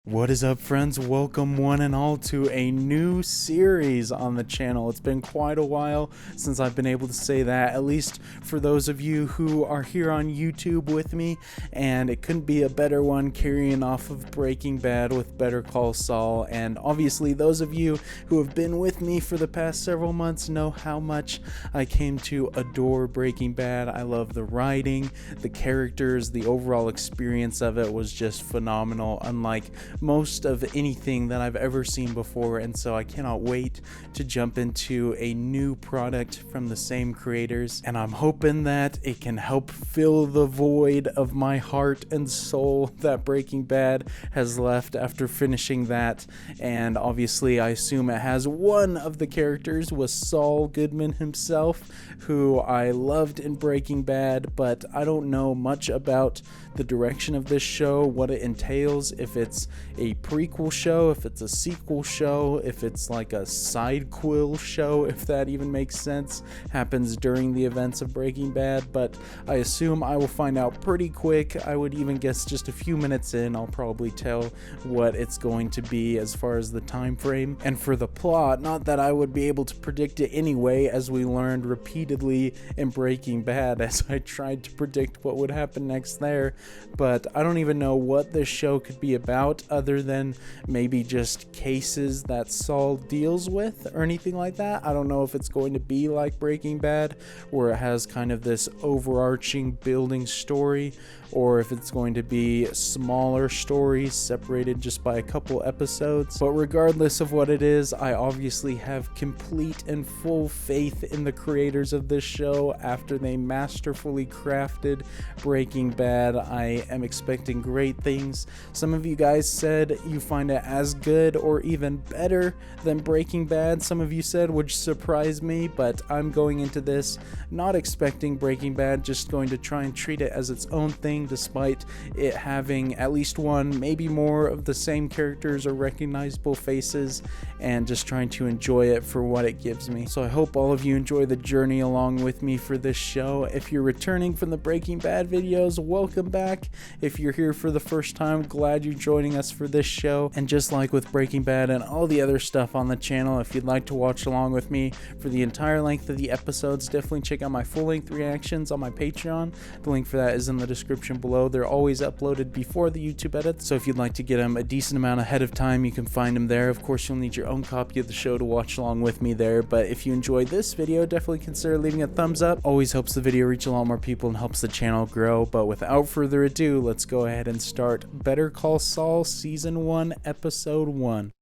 What is up, friends? Welcome one and all to a new series on the channel. It's been quite a while since I've been able to say that, at least for those of you who are here on YouTube with me, and it couldn't be a better one, carrying off of Breaking Bad with Better Call Saul. And obviously those of you who have been with me for the past several months know how much I came to adore Breaking Bad. I love the writing, the characters, the overall experience of it was just phenomenal, unlike most of anything that I've ever seen before, and so I cannot wait to jump into a new product from the same creators, and I'm hoping that it can help fill the void of my heart and soul that Breaking Bad has left after finishing that. And obviously I assume it has one of the characters was Saul Goodman himself, who I loved in Breaking Bad, but I don't know much about the direction of this show, what it entails, if it's a prequel show, if it's a sequel show, if it's like a sidequel show, if that even makes sense, happens during the events of Breaking Bad. But I assume I will find out pretty quick. I would even guess just a few minutes in I'll probably tell what it's going to be as far as the time frame. And for the plot, not that I would be able to predict it anyway, as we learned repeatedly in Breaking Bad as I tried to predict what would happen next there, but I don't even know what this show could be about other than maybe just cases that Saul deals with or anything like that. I don't know if it's going to be like Breaking Bad, where it has kind of this overarching building story, or if it's going to be smaller stories separated just by a couple episodes. But regardless of what it is, I obviously have complete and full faith in the creators of this show after they masterfully crafted Breaking Bad. I am expecting great things. Some of you guys said you find it as good or even better than Breaking Bad. Some of you said, which surprised me, but I'm going into this not expecting Breaking Bad, just going to try and treat it as its own thing, despite it having at least one, maybe more of the same characters or recognizable faces, and just trying to enjoy it for what it gives me. So I hope all of you enjoy the journey along with me for this show. If you're returning from the Breaking Bad videos, welcome back. If you're here for the first time, glad you're joining us for this show. And just like with Breaking Bad and all the other stuff on the channel, if you'd like to watch along with me for the entire length of the episodes, definitely check out my full-length reactions on my Patreon. The link for that is in the description below. They're always uploaded before the YouTube edits, so if you'd like to get them a decent amount ahead of time, you can find them there. Of course, you'll need your own copy of the show to watch along with me there, but if you enjoyed this video, definitely consider leaving a thumbs up. Always helps the video reach a lot more people and helps the channel grow. But without further ado, let's go ahead and start Better Call Saul Season 1, Episode 1.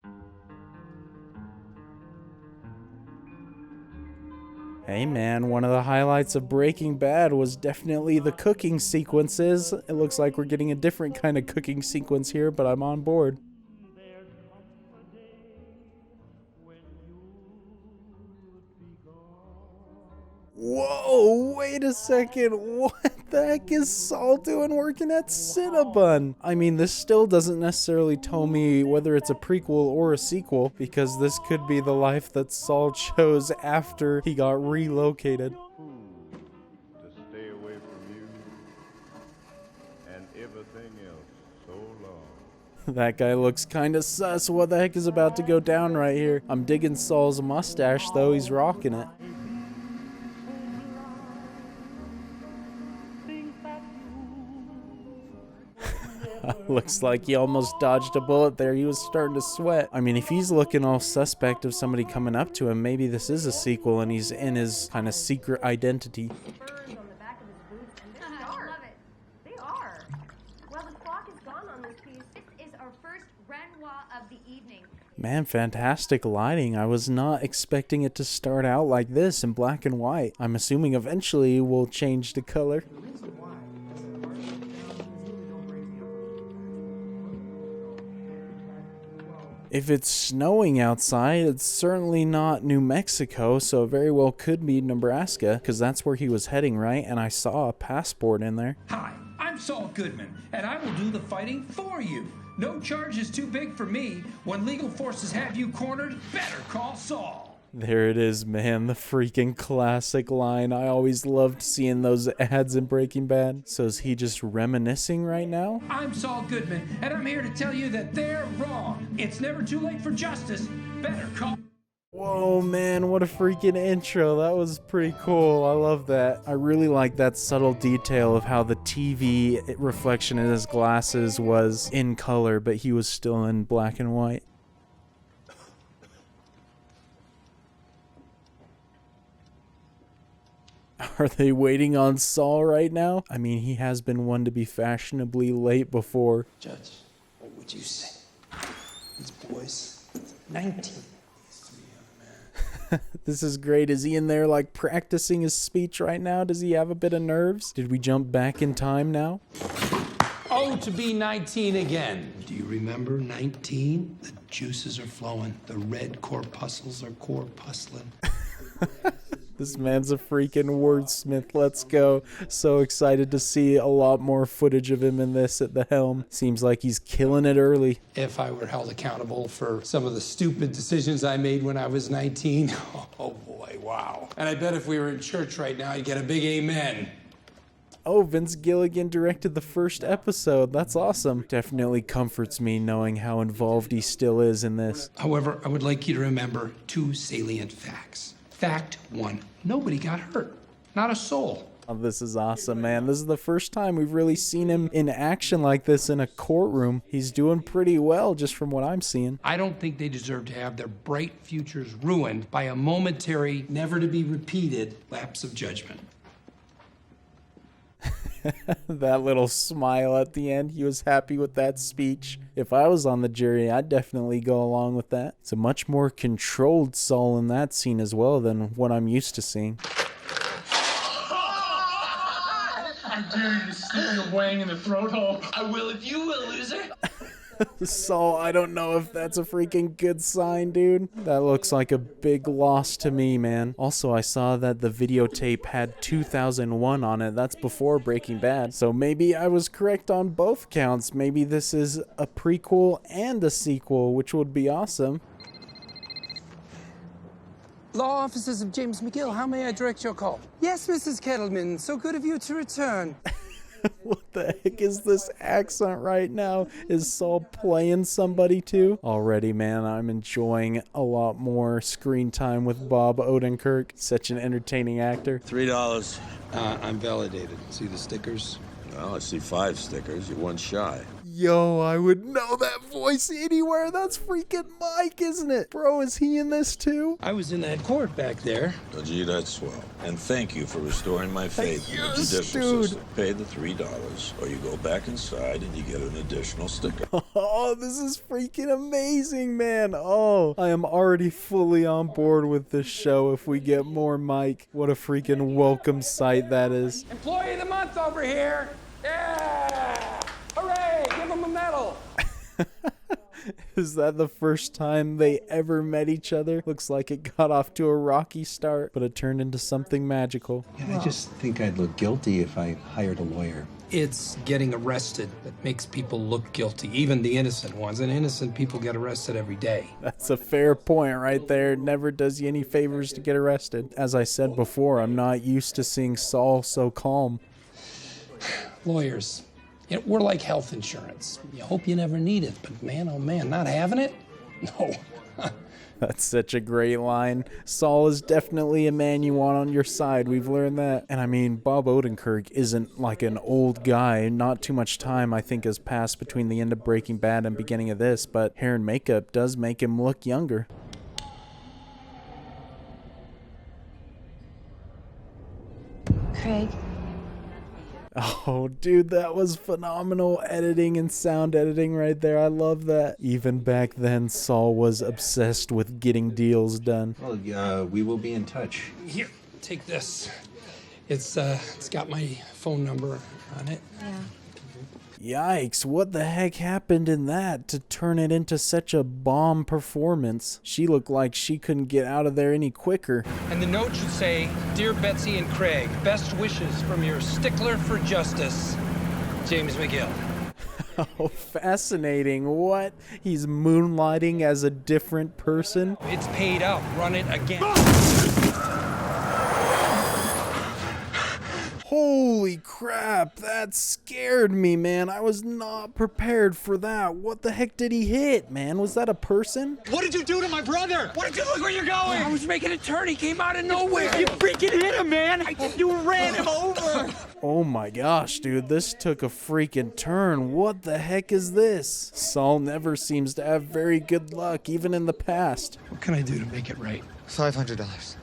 Hey man, one of the highlights of Breaking Bad was definitely the cooking sequences. It looks like we're getting a different kind of cooking sequence here, but I'm on board. Whoa, wait a second, what the heck is Saul doing working at Cinnabon? I mean, this still doesn't necessarily tell me whether it's a prequel or a sequel, because this could be the life that Saul chose after he got relocated. To stay away from you and everything else so long. That guy looks kinda sus. What the heck is about to go down right here? I'm digging Saul's mustache though, he's rocking it. Looks like he almost dodged a bullet there. He was starting to sweat. I mean, if he's looking all suspect of somebody coming up to him, maybe this is a sequel and he's in his kind of secret identity. Burns on the back of his boots, and they're dark. I love it. They are. Well, the clock is gone on this piece. This is our first Renoir of the evening. Man, fantastic lighting. I was not expecting it to start out like this in black and white. I'm assuming eventually we'll change the color. If it's snowing outside, it's certainly not New Mexico, so it very well could be Nebraska, because that's where he was heading, right? And I saw a passport in there. Hi, I'm Saul Goodman, and I will do the fighting for you. No charge is too big for me. When legal forces have you cornered, better call Saul. There it is, man. The freaking classic line. I always loved seeing those ads in Breaking Bad. So is he just reminiscing right now? I'm Saul Goodman, and I'm here to tell you that they're wrong. It's never too late for justice. Better call. Whoa, man, what a freaking intro. That was pretty cool. I love that. I really like that subtle detail of how the TV reflection in his glasses was in color, but he was still in black and white. Are they waiting on Saul right now? I mean, he has been one to be fashionably late before. Judge, what would you say? These boys, 19. This is great. Is he in there like practicing his speech right now? Does he have a bit of nerves? Did we jump back in time now? Oh, to be 19 again. Do you remember 19? The juices are flowing. The red corpuscles are corpuscling. This man's a freaking wordsmith. Let's go. So excited to see a lot more footage of him in this at the helm. Seems like he's killing it early. If I were held accountable for some of the stupid decisions I made when I was 19, oh boy, wow. And I bet if we were in church right now, I'd get a big amen. Oh, Vince Gilligan directed the first episode. That's awesome. Definitely comforts me knowing how involved he still is in this. However, I would like you to remember 2 salient facts. Fact 1, nobody got hurt. Not a soul. Oh, this is awesome, man. This is the first time we've really seen him in action like this in a courtroom. He's doing pretty well just from what I'm seeing. I don't think they deserve to have their bright futures ruined by a momentary, never-to-be-repeated lapse of judgment. That little smile at the end, he was happy with that speech. If I was on the jury, I'd definitely go along with that. It's a much more controlled Saul in that scene as well than what I'm used to seeing. I dare you to stick your wang in the throat hole. I will if you will, loser. Saul, I don't know if that's a freaking good sign, dude. That looks like a big loss to me, man. Also, I saw that the videotape had 2001 on it. That's before Breaking Bad. So maybe I was correct on both counts. Maybe this is a prequel and a sequel, which would be awesome. Law offices of James McGill, how may I direct your call? Yes, Mrs. Kettlemen, so good of you to return. What the heck is this accent right now? Is Saul playing somebody too? Already, man, I'm enjoying a lot more screen time with Bob Odenkirk. Such an entertaining actor. $3. I'm validated. See the stickers? Well, I see 5 stickers. You're 1 shy. Yo, I would know that voice anywhere. That's freaking Mike, isn't it? Bro, is he in this too? I was in that court back there. Oh, gee, that's swell. And thank you for restoring my faith in the Yes, judicial dude. system. Pay the $3, or you go back inside and you get an additional sticker. Oh, this is freaking amazing, man. Oh, I am already fully on board with this show if we get more Mike. What a freaking welcome sight that is. Employee of the month over here. Yeah! Hooray! Give him a medal. Is that the first time they ever met each other? Looks like it got off to a rocky start, but it turned into something magical. Yeah, I just think I'd look guilty if I hired a lawyer. It's getting arrested that makes people look guilty, even the innocent ones. And innocent people get arrested every day. That's a fair point right there. It never does you any favors to get arrested. As I said before, I'm not used to seeing Saul so calm. Lawyers, you know, we're like health insurance. You hope you never need it, but man, oh man, not having it? No. That's such a great line. Saul is definitely a man you want on your side. We've learned that. And I mean, Bob Odenkirk isn't like an old guy. Not too much time, I think, has passed between the end of Breaking Bad and beginning of this, but hair and makeup does make him look younger. Craig. Oh, dude, that was phenomenal editing and sound editing right there. I love that. Even back then, Saul was obsessed with getting deals done. Well, we will be in touch. Here, take this. It's got my phone number on it. Yeah. Yikes, what the heck happened in that to turn it into such a bomb performance? She looked like she couldn't get out of there any quicker. And the note should say, Dear Betsy and Craig, best wishes from your stickler for justice, James McGill. Oh, fascinating. What? He's moonlighting as a different person? It's paid up. Run it again. Holy crap, that scared me, man. I was not prepared for that. What the heck did he hit, man? Was that a person? What did you do to my brother? What did you look where you're going? I was making a turn. He came out of nowhere. You freaking hit him, man. You ran him over. Oh my gosh, dude, this took a freaking turn. What the heck is this? Saul never seems to have very good luck, even in the past. What can I do to make it right? $500.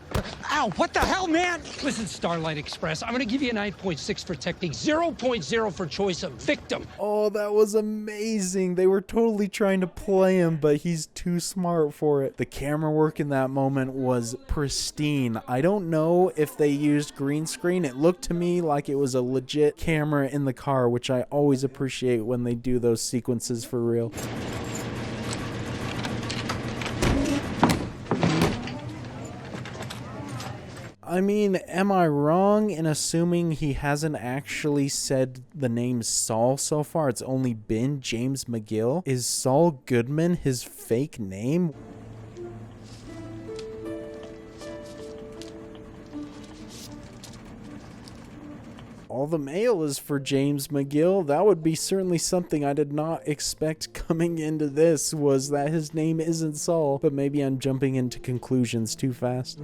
Ow, what the hell, man? Listen, Starlight Express, I'm going to give you a 9.6 for technique, 0.0 for choice of victim. Oh, that was amazing. They were totally trying to play him, but he's too smart for it. The camera work in that moment was pristine. I don't know if they used green screen. It looked to me like it was a legit camera in the car, which I always appreciate when they do those sequences for real. I mean, am I wrong in assuming he hasn't actually said the name Saul so far? It's only been James McGill. Is Saul Goodman his fake name? All the mail is for James McGill. That would be certainly something I did not expect coming into this, was that his name isn't Saul. But maybe I'm jumping into conclusions too fast.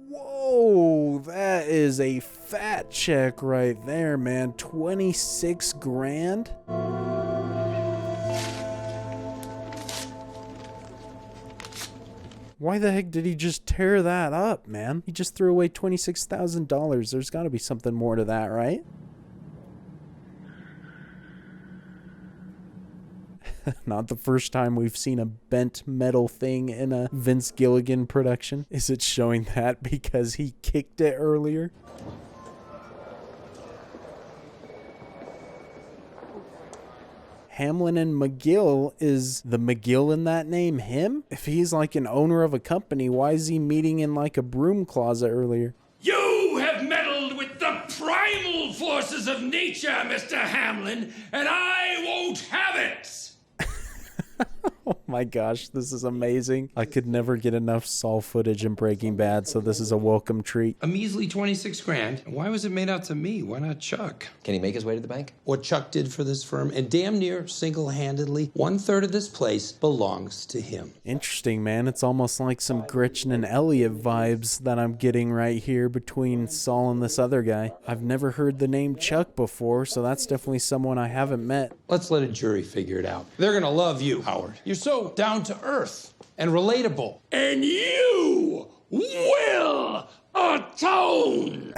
Whoa, that is a fat check right there, man. 26 grand? Why the heck did he just tear that up, man? He just threw away $26,000. There's got to be something more to that, right? Not the first time we've seen a bent metal thing in a Vince Gilligan production. Is it showing that because he kicked it earlier? Hamlin and McGill, is the McGill in that name him? If he's like an owner of a company, why is he meeting in like a broom closet earlier? You have meddled with the primal forces of nature, Mr. Hamlin, and I won't have it! Oh my gosh, this is amazing. I could never get enough Saul footage in Breaking Bad, so this is a welcome treat. A measly 26 grand. Why was it made out to me? Why not Chuck? Can he make his way to the bank? What Chuck did for this firm, and damn near single-handedly, 1/3 of this place belongs to him. Interesting, man. It's almost like some Gretchen and Elliot vibes that I'm getting right here between Saul and this other guy. I've never heard the name Chuck before, so that's definitely someone I haven't met. Let's let a jury figure it out. They're gonna love you, Howard. You're so down to earth and relatable. And you will atone!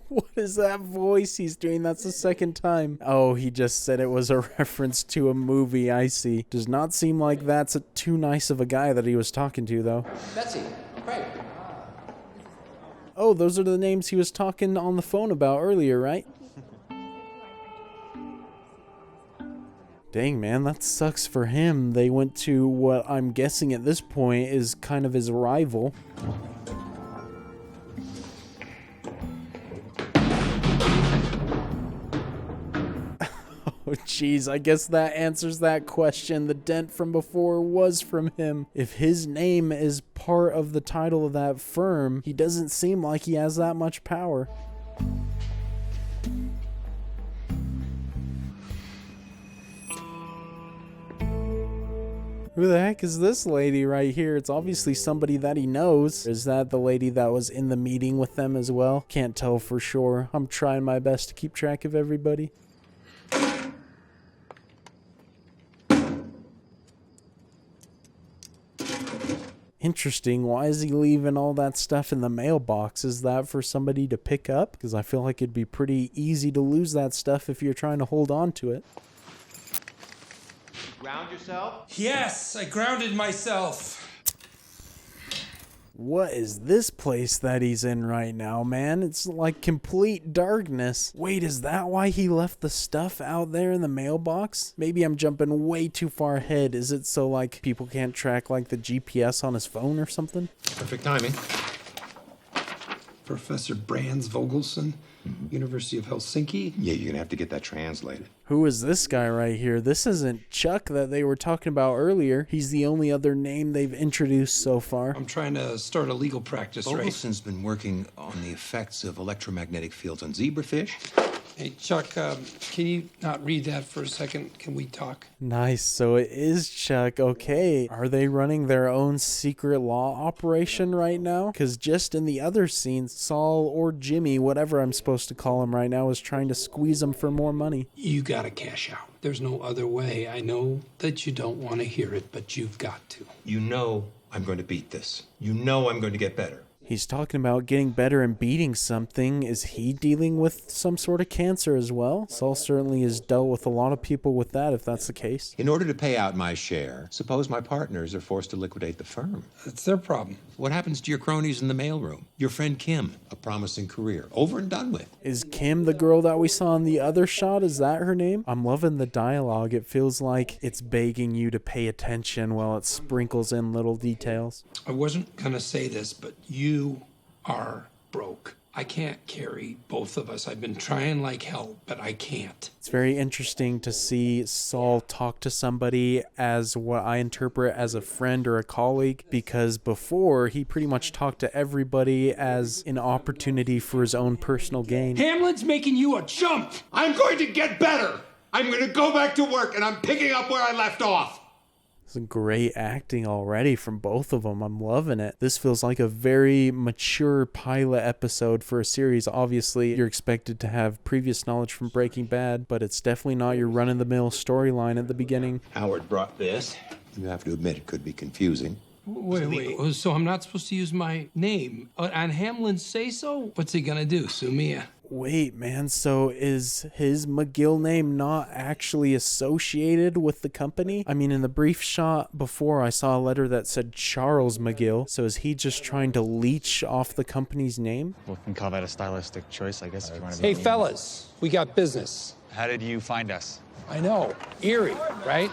What is that voice he's doing? That's the second time. Oh, he just said it was a reference to a movie. I see. Does not seem like that's too nice of a guy that he was talking to, though. Betsy, Craig. Oh, those are the names he was talking on the phone about earlier, right? Dang, man, that sucks for him. They went to what I'm guessing at this point is kind of his rival. Oh, jeez, I guess that answers that question. The dent from before was from him. If his name is part of the title of that firm, he doesn't seem like he has that much power. Who the heck is this lady right here? It's obviously somebody that he knows. Is that the lady that was in the meeting with them as well? Can't tell for sure. I'm trying my best to keep track of everybody. Interesting. Why is he leaving all that stuff in the mailbox? Is that for somebody to pick up? Because I feel like it'd be pretty easy to lose that stuff if you're trying to hold on to it. Ground yourself? Yes, I grounded myself. What is this place that he's in right now, man? It's like complete darkness. Wait, is that why he left the stuff out there in the mailbox? Maybe I'm jumping way too far ahead. Is it so like people can't track like the GPS on his phone or something? Perfect timing. Professor Brands Vogelson, University of Helsinki. Yeah, you're gonna have to get that translated. Who is this guy right here? This isn't Chuck that they were talking about earlier. He's the only other name they've introduced so far. I'm trying to start a legal practice, right? Vogelson's been working on the effects of electromagnetic fields on zebrafish. Hey, Chuck, can you not read that for a second? Can we talk? Nice. So it is Chuck. Okay. Are they running their own secret law operation right now? Because just in the other scenes, Saul or Jimmy, whatever I'm supposed to call him right now, is trying to squeeze him for more money. You gotta cash out. There's no other way. I know that you don't want to hear it, but you've got to. You know I'm going to beat this. You know I'm going to get better. He's talking about getting better and beating something. Is he dealing with some sort of cancer as well? Saul certainly has dealt with a lot of people with that, if that's the case. In order to pay out my share, suppose my partners are forced to liquidate the firm. That's their problem. What happens to your cronies in the mailroom? Your friend Kim, a promising career, over and done with. Is Kim the girl that we saw in the other shot? Is that her name? I'm loving the dialogue. It feels like it's begging you to pay attention while it sprinkles in little details. I wasn't gonna say this, but you are broke. I can't carry both of us. I've been trying like hell, but I can't. It's very interesting to see Saul talk to somebody as what I interpret as a friend or a colleague, because before he pretty much talked to everybody as an opportunity for his own personal gain. Hamlin's making you a chump! I'm going to get better! I'm going to go back to work and I'm picking up where I left off! Some great acting already from both of them. I'm loving it. This feels like a very mature pilot episode for a series. Obviously, you're expected to have previous knowledge from Breaking Bad, but it's definitely not your run-of-the-mill storyline at the beginning. Howard brought this. You have to admit it could be confusing. Wait. So I'm not supposed to use my name? On Hamlin's say-so? What's he gonna do, sue me? Wait, man, so is his McGill name not actually associated with the company? I mean, in the brief shot before, I saw a letter that said Charles McGill, so is he just trying to leech off the company's name? We can call that a stylistic choice, I guess, if you want to. Hey, fellas, we got business. How did you find us? I know. Eerie, right?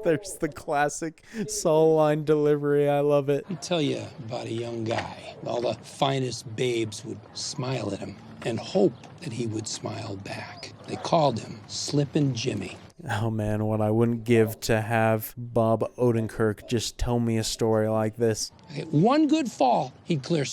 There's the classic Saul line delivery. I love it. Let me tell you about a young guy. All the finest babes would smile at him and hope that he would smile back. They called him Slippin' Jimmy. Oh man, what I wouldn't give to have Bob Odenkirk just tell me a story like this. Okay, one good fall, he'd clear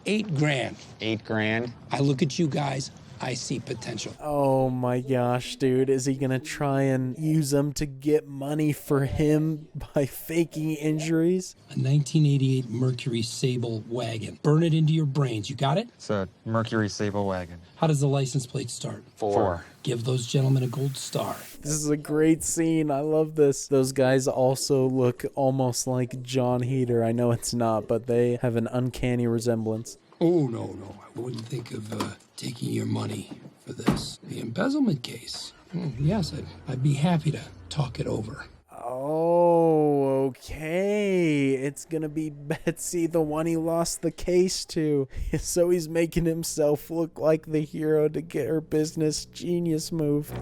8 grand. 8 grand? I look at you guys, I see potential. Oh my gosh, dude. Is he gonna try and use them to get money for him by faking injuries? A 1988 Mercury Sable wagon. Burn it into your brains. You got it? It's a Mercury Sable wagon. How does the license plate start? 4. Give those gentlemen a gold star. This is a great scene. I love this. Those guys also look almost like John Heder. I know it's not, but they have an uncanny resemblance. Oh, no. I wouldn't think of taking your money for this. The embezzlement case. Yes, I'd be happy to talk it over. Oh, okay. It's gonna be Betsy, the one he lost the case to. So he's making himself look like the hero to get her business. Genius move.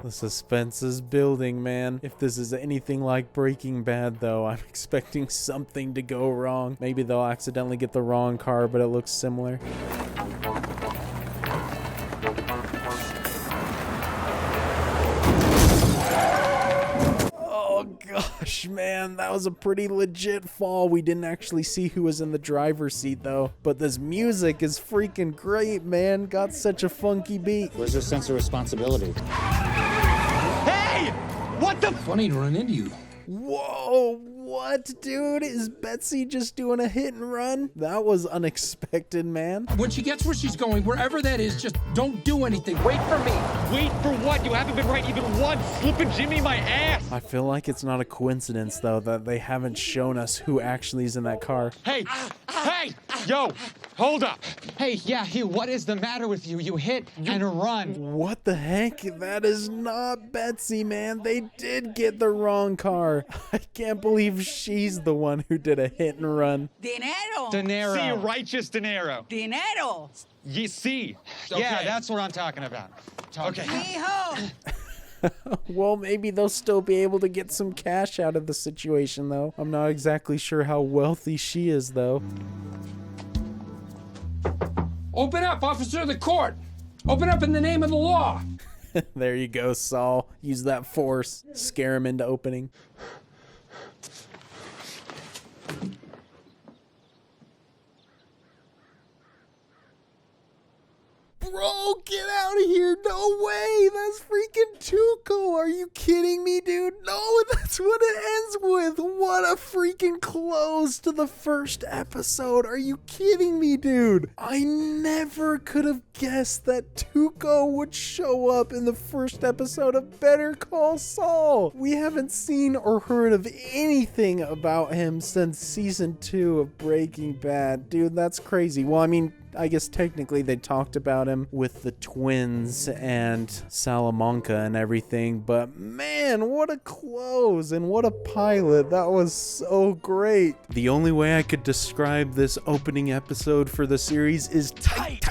The suspense is building, man. If this is anything like Breaking Bad, though, I'm expecting something to go wrong. Maybe they'll accidentally get the wrong car, but it looks similar. Oh gosh, man, that was a pretty legit fall. We didn't actually see who was in the driver's seat, though. But this music is freaking great, man. Got such a funky beat. Where's your sense of responsibility? What the? Funny to run into you. Whoa, what, dude? Is Betsy just doing a hit and run? That was unexpected, man. When she gets where she's going, wherever that is, just don't do anything. Wait for me. Wait for what? You haven't been right even once. Slipping Jimmy my ass. I feel like it's not a coincidence, though, that they haven't shown us who actually is in that car. Hey, yo, hold up. Hey, yeah, Hugh, what is the matter with you? You hit and run. What the heck? That is not Betsy, man. They did get the wrong car. I can't believe she's the one who did a hit and run. Dinero. See, righteous dinero. Dinero. You see. Yeah, that's what I'm talking about. Okay. Hijo. Well, maybe they'll still be able to get some cash out of the situation, though. I'm not exactly sure how wealthy she is, though. Open up, officer of the court. Open up in the name of the law. There you go, Saul. Use that force. Scare him into opening. Bro, get out of here. No way. That's freaking Tuco. Are you kidding me, dude? No, that's what it ends with. What a freaking close to the first episode. Are you kidding me, dude? I never could have guessed that Tuco would show up in the first episode of Better Call Saul. We haven't seen or heard of anything about him since season 2 of Breaking Bad. Dude, that's crazy. Well, I mean, I guess technically they talked about him with the twins and Salamanca and everything, but man, what a close and what a pilot. That was so great. The only way I could describe this opening episode for the series is tight.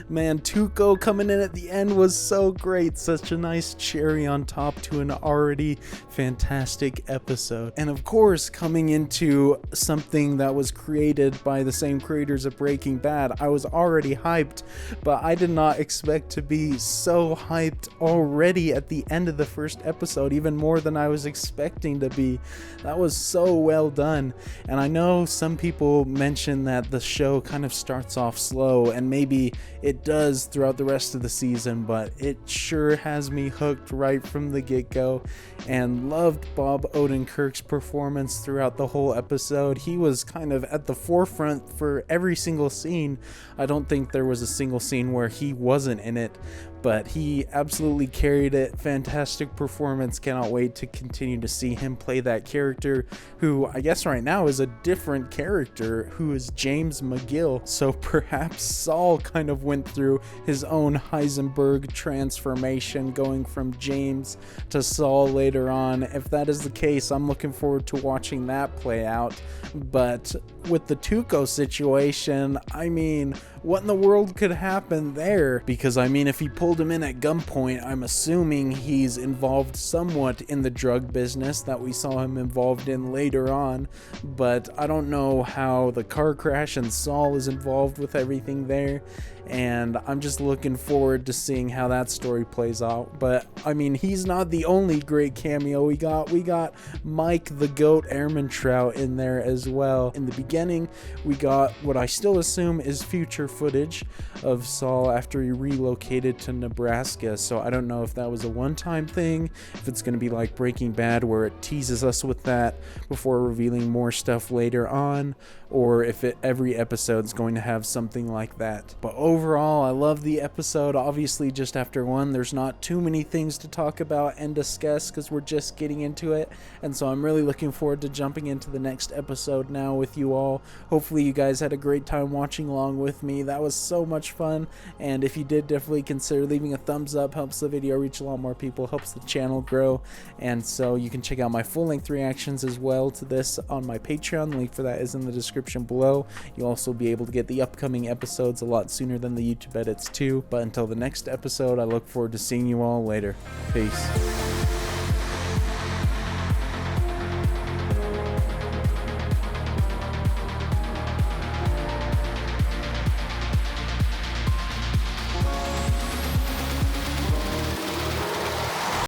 Man, Tuco coming in at the end was so great. Such a nice cherry on top to an already fantastic episode. And of course, coming into something that was created by the same creators of Breaking Bad, I was already hyped, but I did not expect to be so hyped already at the end of the first episode, even more than I was expecting to be. That was so well done. And I know some people mention that the show kind of starts off slow, and maybe it does throughout the rest of the season, but it sure has me hooked right from the get-go, and loved Bob Odenkirk's performance throughout the whole episode. He was kind of at the forefront for every single scene. I don't think there was a single scene where he wasn't in it, but he absolutely carried it. Fantastic performance. Cannot wait to continue to see him play that character, who I guess right now is a different character, who is James McGill. So perhaps Saul kind of went through his own Heisenberg transformation, going from James to Saul later on. If that is the case, I'm looking forward to watching that play out. But with the Tuco situation, I mean, what in the world could happen there? Because I mean, if he pulled him in at gunpoint, I'm assuming he's involved somewhat in the drug business that we saw him involved in later on, but I don't know how the car crash and Saul is involved with everything there, and I'm just looking forward to seeing how that story plays out. But I mean, he's not the only great cameo we got Mike the Goat Ehrmantraut in there as well. In the beginning, we got what I still assume is future footage of Saul after he relocated to Nebraska, so I don't know if that was a one-time thing, if it's going to be like Breaking Bad where it teases us with that before revealing more stuff later on, or if every episode's going to have something like that. But overall, I love the episode. Obviously, just after one, there's not too many things to talk about and discuss because we're just getting into it, and so I'm really looking forward to jumping into the next episode now with you all. Hopefully you guys had a great time watching along with me. That was so much fun, and if you did, definitely consider leaving a thumbs up. Helps the video reach a lot more people, helps the channel grow. And so you can check out my full-length reactions as well to this on my Patreon. The link for that is in the description below. You'll also be able to get the upcoming episodes a lot sooner than the YouTube edits too. But until the next episode, I look forward to seeing you all later. Peace.